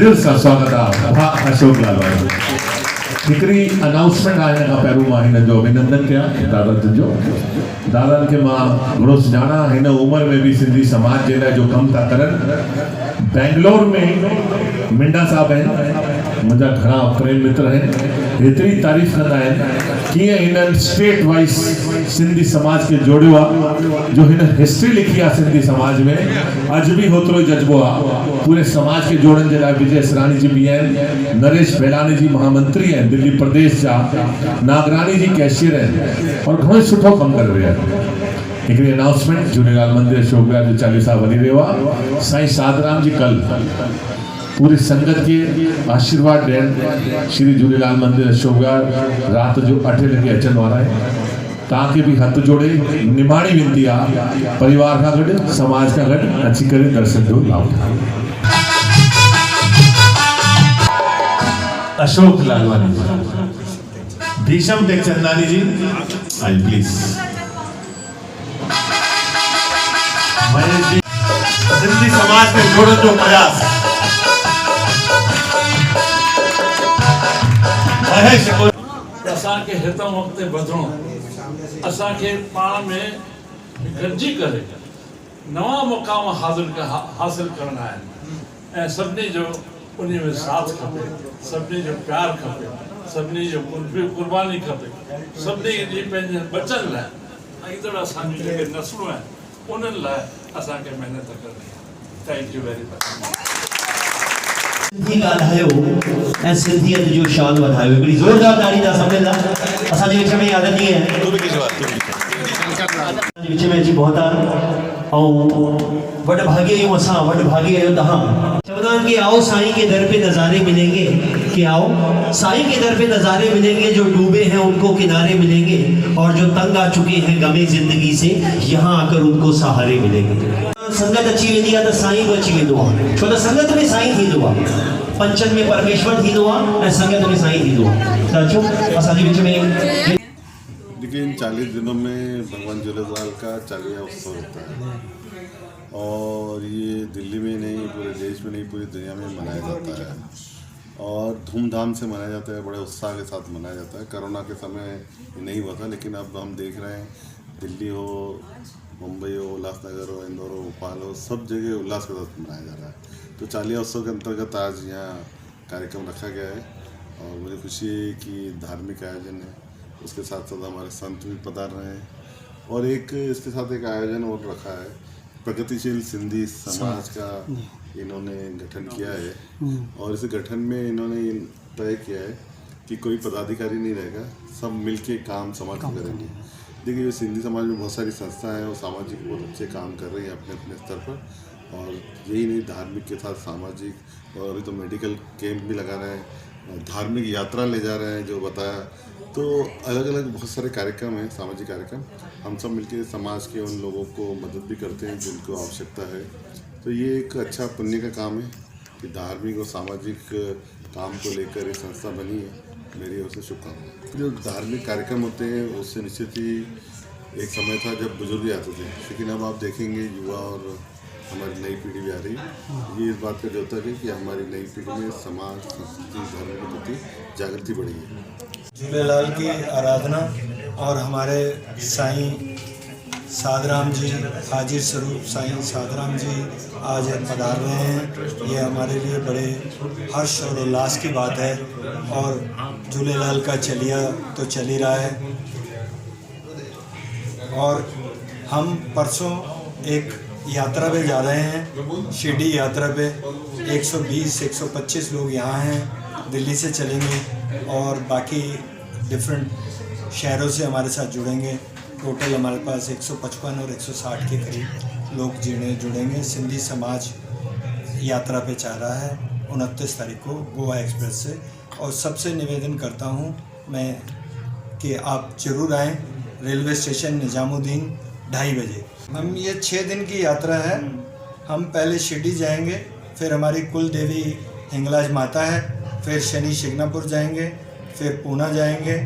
दिल सां स्वागत आहे अशोक लालवानी। हिकिड़ी अनाउंसमेंट आहे खां पहिरियों मां हिन जो अभिनंदन कयां दादा जो। दादा खे मां घणो सुञाणा, हिन उमिरि में भी सिंधी समाज जे लाइ जो कमु था करनि। बेंगलोर में मिंडा साहब आहिनि, मुंहिंजा घणा प्रेम मित्र आहिनि, हेतिरी तारीफ़ कंदा आहिनि कीअं हिननि स्टेट वाइज सिंधी समाज के जोड़ियो आहे, जो हिन हिस्ट्री लिखी आहे सिंधी समाज में। अॼु भी होतिरो जज्बो आहे पूरे समाज के जोड़न जे लाइ। विजय सरानी जी भी आहिनि, नरेश बेलानी जी महामंत्री आहिनि दिल्ली प्रदेश जा, नागरानी जी कैशियर आहिनि और घणो सुठो कमु करे रहिया आहिनि। हिकिड़ी अनाउंसमेंट, झूलेलाल मंदिर अशोक विहार जो 40 साल वधी रहियो आहे। साईं साधराम जी कल पूरी संगत के आशीर्वाद ॾियण श्री झूलेलाल मंदिर अशोक विहार रात जो 8 लॻे अचण वारा आहिनि। तव्हांखे भी हथ जोड़े निमाणी वेंदी आहे परिवार खां गॾु समाज खां गॾु अची करे दर्शन जो लाभ। अशोक लालवानी, भीषम टेकचंदानी जी, आई प्लीज। महेश जी, सिंधी समाज में जोड़न जो प्रयास। महेश असांखे हितां वक़्तु वधणो, असांखे पाण में गॾिजी करे नवां मुक़ाम हासिल करणा आहिनि ऐं सभिनी जो उन में साथ खपे, सभिनी जो प्यार खपे, सभिनी जो कुर्बानी खपे, सभिनी जी पंहिंजे बचनि लाइ ईंदड़ असांजूं जेके नस्लूं आहिनि उन्हनि लाइ असांखे महिनत करणी आहे। Thank you very much. Sindhi ॻाल्हायो ऐं सिंधियत जो शान वधायो। हिकिड़ी ज़ोरदार ताड़ी था सभिनी लाइ। असांजे विच में आदरणीय विच में अची पहुता और वड भागे यूं असां वड भागे आयो तहां चवंदा कि आओ साईं के दर पे नज़ारे मिलेंगे कि आओ साईं के दर पे नज़ारे मिलेंगे जो डूबे हैं उनको किनारे मिलेंगे और जो तंग आ चुके हैं गमे जिंदगी से यहाँ आकर उनको सहारे मिलेंगे। संगत अची वेंदी आहे त साईं बि अची वेंदो आहे छो त संगत में साईं थींदो आहे पंचन में परमेश्वर थींदो आहे ऐं संगत में साईं थींदो आहे। त अचो असांजे विच में। देखिए इन 40 दिनों में भगवान झूलेलाल का 40वां उत्सव होता है और ये दिल्ली में नहीं पूरे देश में नहीं पूरी दुनिया में मनाया जाता है और धूमधाम से मनाया जाता है, बड़े उत्साह के साथ मनाया जाता है। कोरोना के समय ये नहीं हुआ था लेकिन अब हम देख रहे हैं दिल्ली हो, मुंबई हो, उल्लासनगर हो, इंदौर हो, भोपाल हो, सब जगह उल्लास के साथ मनाया जा रहा है। तो 40वां उत्सव के अंतर्गत आज यहाँ कार्यक्रम रखा गया है और मुझे खुशी है कि धार्मिक आयोजन है, उसके साथ साथ हमारे संत भी पधार रहे हैं और एक इसके साथ एक आयोजन और रखा है, प्रगतिशील सिंधी समाज का इन्होंने गठन किया है और इस गठन में इन्होंने तय किया है कि कोई पदाधिकारी नहीं रहेगा, सब मिलके काम समाज को करेंगे। देखिए सिंधी समाज में बहुत सारी संस्थाएं हैं और सामाजिक बहुत अच्छे काम कर रही हैं अपने अपने स्तर पर और यही नहीं धार्मिक के साथ सामाजिक और अभी तो मेडिकल कैंप भी लगा रहे हैं, धार्मिक यात्रा ले जा रहे हैं जो बताया। तो अलग अलग बहुत सारे कार्यक्रम हैं, सामाजिक कार्यक्रम, हम सब मिलके समाज के उन लोगों को मदद भी करते हैं जिनको आवश्यकता है। तो ये एक अच्छा पुण्य का काम है कि धार्मिक और सामाजिक काम को लेकर ये संस्था बनी है। मेरी ओर से शुभकामनाएं। जो धार्मिक कार्यक्रम होते हैं उससे निश्चित ही एक समय था जब बुजुर्ग आते थे, लेकिन अब आप देखेंगे युवा और हमारी नई पीढ़ी भी आ रही है। ये इस बात का द्योतक है कि हमारी नई पीढ़ी में समाज, संस्कृति, धर्म के प्रति जागृति बढ़ी है। झूलेलाल की आराधना और हमारे साईं साधराम जी, हाजिर स्वरूप साईं साधराम जी आज पधार रहे हैं। ये हमारे लिए बड़े हर्ष और उल्लास की बात है और झूलेलाल का चलिया तो चल ही रहा है और हम परसों एक यात्रा पे जा रहे हैं, शिरडी यात्रा पे 120-125 लोग यहाँ हैं, दिल्ली से चलेंगे और बाकी डिफरेंट शहरों से हमारे साथ जुड़ेंगे। टोटल हमारे पास 155 और 160 के करीब लोग जुड़ेंगे। सिंधी समाज यात्रा पे जा रहा है 29 तारीख को गोवा एक्सप्रेस से और सबसे निवेदन करता हूँ मैं कि आप ज़रूर आएँ। रेलवे स्टेशन निजामुद्दीन 2:30 बजे। हम ये 6 दिन की यात्रा है। हम पहले शिरडी जाएंगे, फिर हमारी कुल देवी हिंगलाज माता है, फिर शनि शिग्नापुर जाएंगे, फिर पूना जाएंगे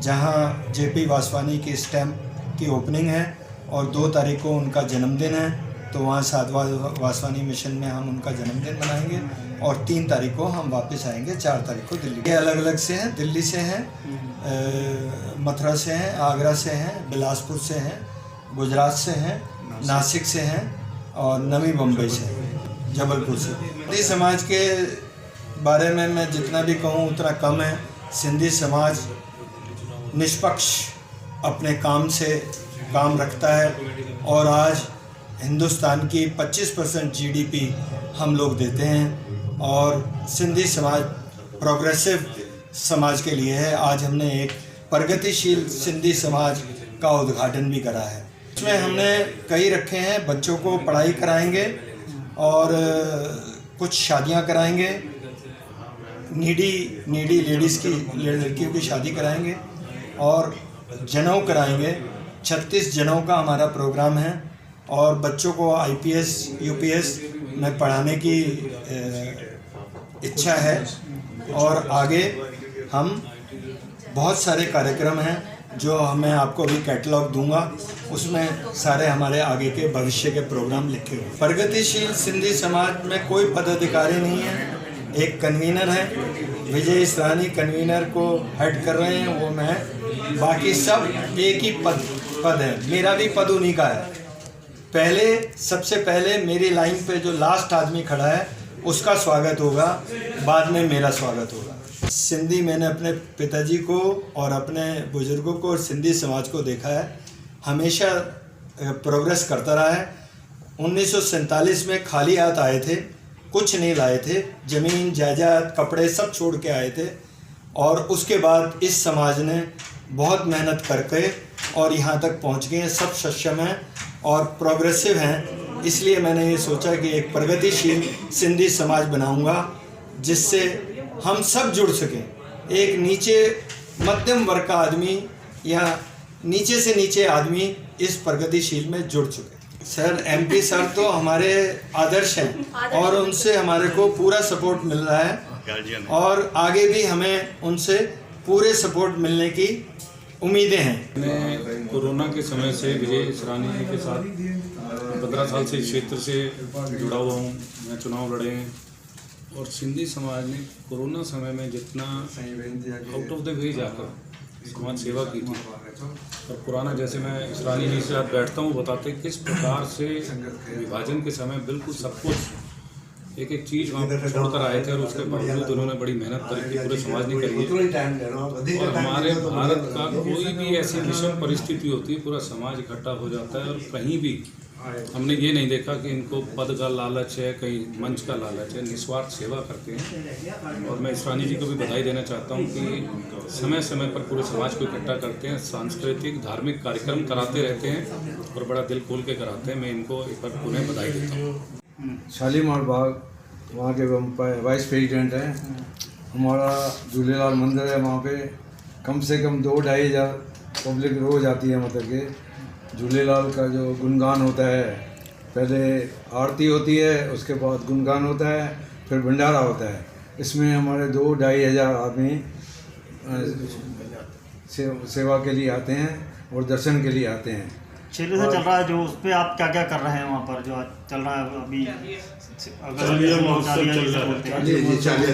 जहाँ जेपी वासवानी की स्टैम्प की ओपनिंग है और 2 तारीख को उनका जन्मदिन है तो वहाँ साधवा वासवानी मिशन में हम उनका जन्मदिन मनाएंगे और 3 तारीख को हम वापस आएंगे, 4 तारीख को दिल्ली। ये अलग अलग से हैं, दिल्ली से हैं, मथुरा से हैं, आगरा से हैं, बिलासपुर से हैं, गुजरात से हैं, नासिक से हैं और नवी मुंबई से हैं, जबलपुर से। सिंधी समाज के बारे में मैं जितना भी कहूँ उतना कम है। सिंधी समाज निष्पक्ष अपने काम से काम रखता है और आज हिंदुस्तान की 25% जीडीपी हम लोग देते हैं और सिंधी समाज प्रोग्रेसिव समाज के लिए है। आज हमने एक प्रगतिशील सिंधी समाज का उद्घाटन भी करा है। इसमें हमने कई रखे हैं, बच्चों को पढ़ाई कराएंगे और कुछ शादियां कराएंगे, नीडी लेडीज़ की लड़कियों की शादी कराएंगे और जनेऊ कराएंगे। 36 जनेऊ का हमारा प्रोग्राम है और बच्चों को IPS UPS में पढ़ाने की इच्छा है और आगे हम बहुत सारे कार्यक्रम हैं जो मैं आपको अभी कैटलॉग दूंगा, उसमें सारे हमारे आगे के भविष्य के प्रोग्राम लिखे हुए। प्रगतिशील सिंधी समाज में कोई पदाधिकारी नहीं है, एक कन्वीनर है, विजय इसरानी कन्वीनर को हेड कर रहे हैं, वो मैं, बाकी सब एक ही पद है। मेरा भी पद उन्हीं का है। सबसे पहले मेरी लाइन पे जो लास्ट आदमी खड़ा है उसका स्वागत होगा, बाद में मेरा स्वागत होगा। सिंधी मैंने अपने पिताजी को और अपने बुजुर्गों को और सिंधी समाज को देखा है, हमेशा प्रोग्रेस करता रहा है। 1947 में खाली हाथ आए थे, कुछ नहीं लाए थे, ज़मीन जायदाद कपड़े सब छोड़ के आए थे और उसके बाद इस समाज ने बहुत मेहनत करके और यहाँ तक पहुँच गए हैं, सब सक्षम हैं और प्रोग्रेसिव हैं। इसलिए मैंने ये सोचा कि एक प्रगतिशील सिंधी समाज बनाऊंगा जिससे हम सब जुड़ सकें। एक नीचे मध्यम वर्ग का आदमी या नीचे से नीचे आदमी इस प्रगतिशील में जुड़ चुके। सर एमपी सर तो हमारे आदर्श हैं और उनसे हमारे को पूरा सपोर्ट मिल रहा है और आगे भी हमें उनसे पूरे सपोर्ट मिलने की उम्मीदें हैं। मैं कोरोना के समय से विजय इसरानी जी के साथ 15 साल से इस क्षेत्र से जुड़ा हुआ हूँ। मैं चुनाव लड़े हैं और सिंधी समाज ने कोरोना समय में जितना आउट ऑफ द वे जाकर समाज सेवा की थी और पुराना, जैसे मैं इसरानी जी से साथ बैठता हूँ, बताते किस प्रकार से विभाजन के समय बिल्कुल सब कुछ एक एक चीज़ वहाँ पर छोड़कर आए थे और उसके बावजूद उन्होंने बड़ी मेहनत करी थी, पूरे समाज ने करी है। और हमारे भारत का कोई भी ऐसी विषम परिस्थिति होती है, पूरा समाज इकट्ठा हो जाता है और कहीं भी हमने ये नहीं देखा कि इनको पद का लालच है, कहीं मंच का लालच है, निस्वार्थ सेवा करते हैं। और मैं इसरानी जी को भी बधाई देना चाहता हूँ कि समय समय पर पूरे समाज को इकट्ठा करते हैं, सांस्कृतिक धार्मिक कार्यक्रम कराते रहते हैं और बड़ा दिल खोल के कराते हैं। मैं इनको एक बार पुनः बधाई देता हूँ। शालीमार बाग वहाँ के वाइस प्रेसिडेंट हैं। हमारा झूलेलाल मंदिर है, वहाँ पे कम से कम 2-2.5 हज़ार पब्लिक रोज़ आती है। मतलब कि झूलेलाल का जो गुणगान होता है, पहले आरती होती है, उसके बाद गुणगान होता है, फिर भंडारा होता है। इसमें हमारे 2-2.5 हज़ार आदमी सेवा के लिए आते हैं और दर्शन के लिए आते हैं। छेले से चल रहा है जो, उस पर आप क्या क्या कर रहे हैं वहाँ पर जो चल रहा है अभी?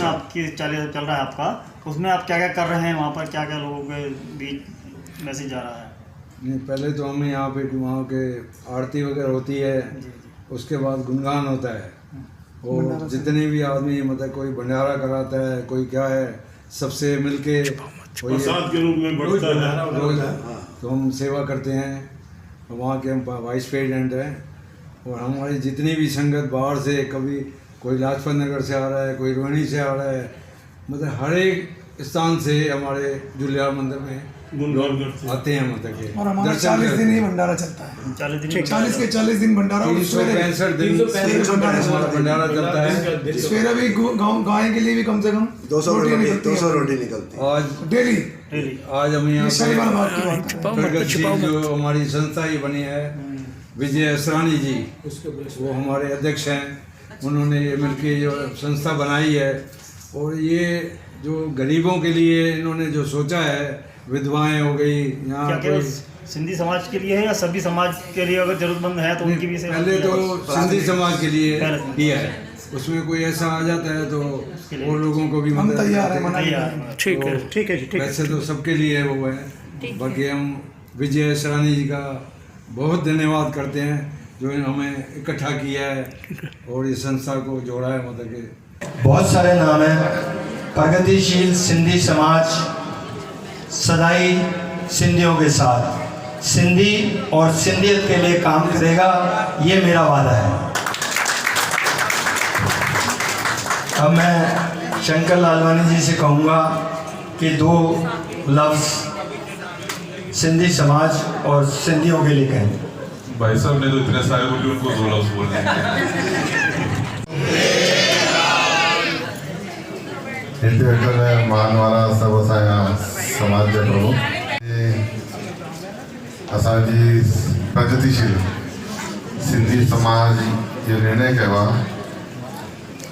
आपकी 40 चल रहा है आपका, उसमें आप क्या क्या कर रहे हैं वहाँ पर? क्या क्या लोगों के बीच मैसेज जा रहा है? नहीं, पहले तो हमें यहाँ पे वहाँ के आरती वगैरह होती है, उसके बाद गुणगान होता है और जितने भी आदमी मतलब कोई भंडारा कराता है, कोई क्या है, सबसे मिलके प्रसाद के रूप में बढ़ता है। तो हम सेवा करते हैं। वहाँ के हम वाइस प्रेसिडेंट हैं और हमारी जितनी भी संगत बाहर से, कभी कोई लाजपत नगर से आ रहा है, कोई रोहिणी से आ रहा है, मतलब हर एक स्थान से हमारे झूलेलाल मंदिर में आते हैं। मतलब के और हमारा 40 दिन ही भंडारा चलता है। 40 के 40 दिन भंडारा, 365 दिन भंडारा चलता है। सवेरे भी गाय के लिए भी कम से कम 200 रोटी निकलती है आज डेली। आज हम यहाँ जो हमारी संस्था ही बनी है, विजय इसरानी जी, वो हमारे अध्यक्ष हैं। उन्होंने ये मिलकर जो संस्था बनाई है और ये जो गरीबों के लिए इन्होंने जो सोचा है, विधवाएं हो गई, यहाँ सिंधी समाज के लिए है या सभी समाज के लिए अगर जरूरतमंद है तो उनकी भी सेवा? पहले तो सिंधी समाज के लिए दिया है, उसमें कोई ऐसा आ जाता है तो और लोगों को भी हम तैयार है। ठीक है। वैसे तो सबके लिए वो है। बाकी हम विजय इसरानी जी का बहुत धन्यवाद करते हैं जो हमें इकट्ठा किया है और इस संस्था को जोड़ा है। मतलब कि बहुत सारे नाम हैं। प्रगतिशील सिंधी समाज सदाई सिंधियों के साथ, सिंधी और सिंधियत के लिए काम करेगा, ये मेरा वादा है। अब मैं शंकर लालवानी जी से कहूँगा कि 2 लफ्ज़ सिंधी समाज और सिंधियों के लिए कहें। भाई साहब ने तो इतने सारे बोले, उनको 2 लफ्ज़ बोलने हैं। मानवाला सर्व समाज के प्रमुख असांजी प्रगतिशील सिंधी समाज ये निर्णय कयो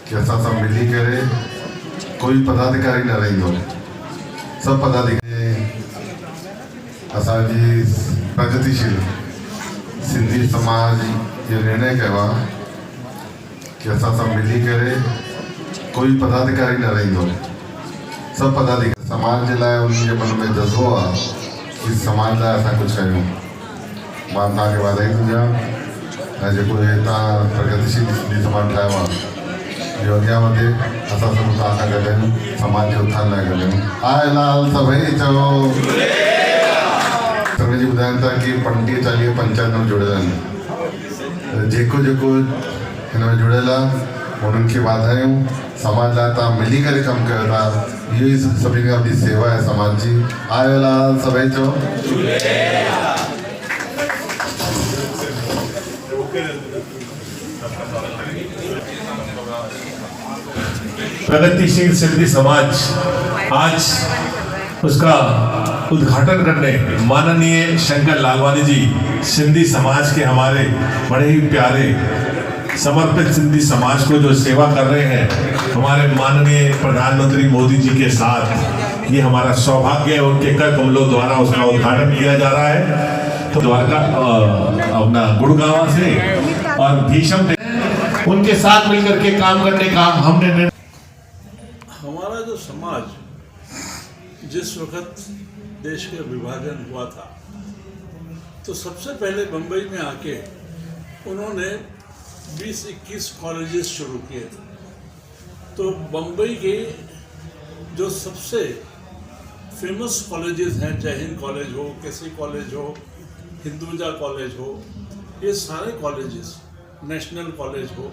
कि असां सब मिली करे, कोई पदाधिकारी न रही हो, सब पदाधिकारी असांजी प्रगतिशील सिंधी समाज ये निर्णय कयो कि असां सब मिली करे, कोई पदाधिकारी न रही हो, सब पदाधिकारी समाज जे लाइ उनके मन में जज़्बो आहे कि समाज लाइ असां कुझु कयूं। मां तव्हांखे वाधायूं थो ॾियां ऐं जेको हे तव्हां प्रगतिशील सिंधी समाज ठाहियो आहे इहो अॻियां वधे। असां सभु तव्हां सां गॾु आहियूं, समाज जे उथान लाइ गॾु आहियूं। आए लाल सभई चओ। समय जी ॿुधाइनि था कि 35-40 पंचायतूं जुड़ियल आहिनि। जेको हिन में जुड़ियल आहे उन्हनि खे वाधायूं। समाज लाइ तव्हां मिली करे कमु कयो था, इहो ई सभिनी खां वॾी सेवा आहे समाज जी। आयो लाल सभई चओ प्रगतिशील सिंधी समाज आज उसका उद्घाटन करने माननीय शंकर लालवानी जी सिंधी समाज के हमारे बड़े ही प्यारे समर्पित सिंधी समाज को जो सेवा कर रहे हैं हमारे माननीय प्रधानमंत्री मोदी जी के साथ, ये हमारा सौभाग्य है। उनके कर कमलों द्वारा उसका उद्घाटन किया जा रहा है। तो द्वारका अपना गुड़गांव से और भीषम उनके साथ मिलकर के काम करने का हमने हमारा जो समाज जिस वक्त देश का विभाजन हुआ था तो सबसे पहले बम्बई में आके उन्होंने 20-21 कॉलेजेस शुरू किए थे। तो बम्बई के जो सबसे फेमस कॉलेजेस हैं, जय हिंद कॉलेज हो, केसी कॉलेज हो, हिंदुजा कॉलेज हो, ये सारे कॉलेजेस, नेशनल कॉलेज हो,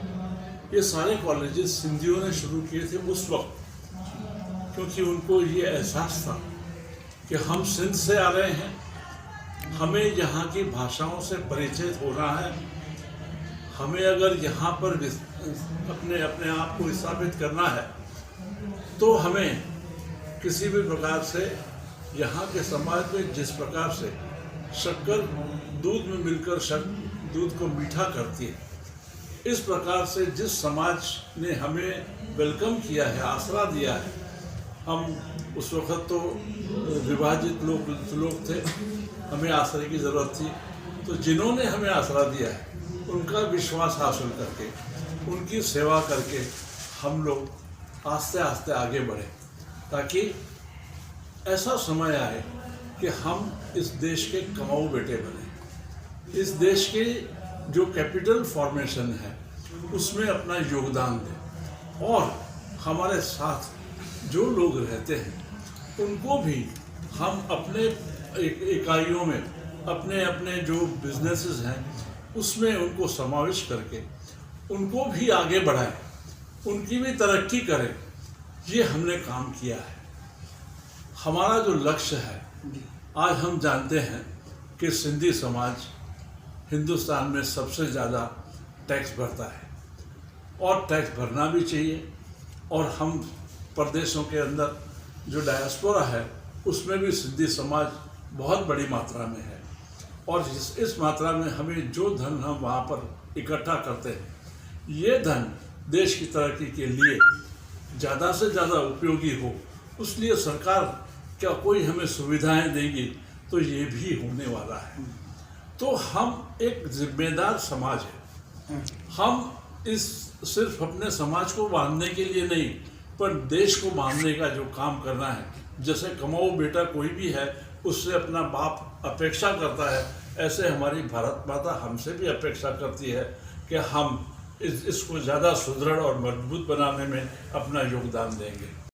ये सारे कॉलेजेस सिंधियों ने शुरू किए थे उस वक्त, क्योंकि उनको ये एहसास था कि हम सिंध से आ रहे हैं, हमें यहाँ की भाषाओं से परिचित होना है, हमें अगर यहाँ पर अपने आप को स्थापित करना है तो हमें किसी भी प्रकार से यहाँ के समाज में जिस प्रकार से शक्कर दूध में मिलकर दूध को मीठा करती है, इस प्रकार से जिस समाज ने हमें वेलकम किया है, आसरा दिया है, हम उस वक्त तो विभाजित लोग थे, हमें आसरे की ज़रूरत थी, तो जिन्होंने हमें आसरा दिया है उनका विश्वास हासिल करके, उनकी सेवा करके हम लोग आस्ते आस्ते आगे बढ़े, ताकि ऐसा समय आए कि हम इस देश के कमाऊ बेटे बने, इस देश के जो कैपिटल फॉर्मेशन है उसमें अपना योगदान दें, और हमारे साथ जो लोग रहते हैं उनको भी हम अपने इकाइयों में अपने जो बिजनेसेस हैं उसमें उनको समावेश करके उनको भी आगे बढ़ाएं, उनकी भी तरक्की करें। ये हमने काम किया है। हमारा जो लक्ष्य है, आज हम जानते हैं कि सिंधी समाज हिंदुस्तान में सबसे ज़्यादा टैक्स भरता है और टैक्स भरना भी चाहिए, और हम प्रदेशों के अंदर जो डायस्पोरा है उसमें भी सिंधी समाज बहुत बड़ी मात्रा में है, और इस मात्रा में हमें जो धन हम वहाँ पर इकट्ठा करते हैं, ये धन देश की तरक्की के लिए ज़्यादा से ज़्यादा उपयोगी हो, उसलिए सरकार क्या कोई हमें सुविधाएं देगी तो ये भी होने वाला है। तो हम एक जिम्मेदार समाज है, हम इस सिर्फ अपने समाज को बांधने के लिए नहीं पर देश को बांधने का जो काम करना है, जैसे कमाऊ बेटा कोई भी है उससे अपना बाप अपेक्षा करता है, ऐसे हमारी भारत माता हमसे भी अपेक्षा करती है कि हम इसको ज़्यादा सुदृढ़ और मजबूत बनाने में अपना योगदान देंगे।